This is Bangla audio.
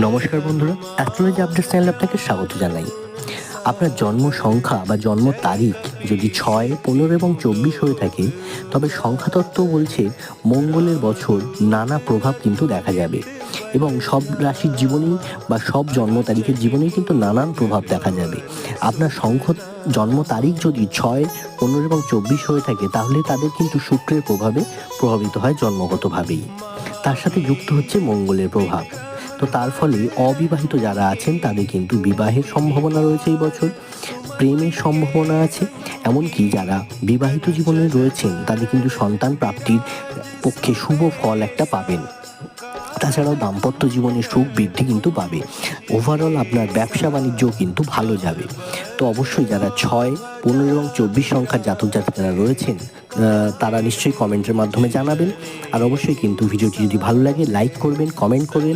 নমস্কার বন্ধুরা, অ্যাস্ট্রোলজি আপডেট চ্যানেলে আপনাকে স্বাগত জানাই। আপনার জন্ম সংখ্যা বা জন্ম তারিখ যদি 6, 15 এবং 24 হয়ে থাকে, তবে সংখ্যাতত্ত্ব বলছে মঙ্গলের বছর নানা প্রভাব কিন্তু দেখা যাবে এবং সব রাশির জীবনেই বা সব জন্ম তারিখের জীবনেই কিন্তু নানান প্রভাব দেখা যাবে। আপনার জন্ম তারিখ যদি 6, 15 এবং 24 হয়ে থাকে, তাহলে তাদের কিন্তু শুক্রের প্রভাবে প্রভাবিত হয় জন্মগতভাবেই। তার সাথে যুক্ত হচ্ছে মঙ্গলের প্রভাব। তো তার ফলে অবিবাহিত যারা আছেন তাদের কিন্তু বিবাহের সম্ভাবনা রয়েছে এই বছর, প্রেমের সম্ভাবনা আছে। এমনকি যারা বিবাহিত জীবনে রয়েছেন তাদের কিন্তু সন্তান প্রাপ্তির পক্ষে শুভ ফল একটা পাবেন। তাছাড়াও দাম্পত্য জীবনের সুখ বৃদ্ধি কিন্তু পাবে। ওভারঅল আপনার ব্যবসা বাণিজ্যও কিন্তু ভালো যাবে। তো অবশ্যই যারা 6, 15 এবং 24 সংখ্যার জাতক জাতিকারা রয়েছেন, তারা নিশ্চয়ই কমেন্টের মাধ্যমে জানাবেন। আর অবশ্যই কিন্তু ভিডিওটি যদি ভালো লাগে লাইক করবেন, কমেন্ট করবেন।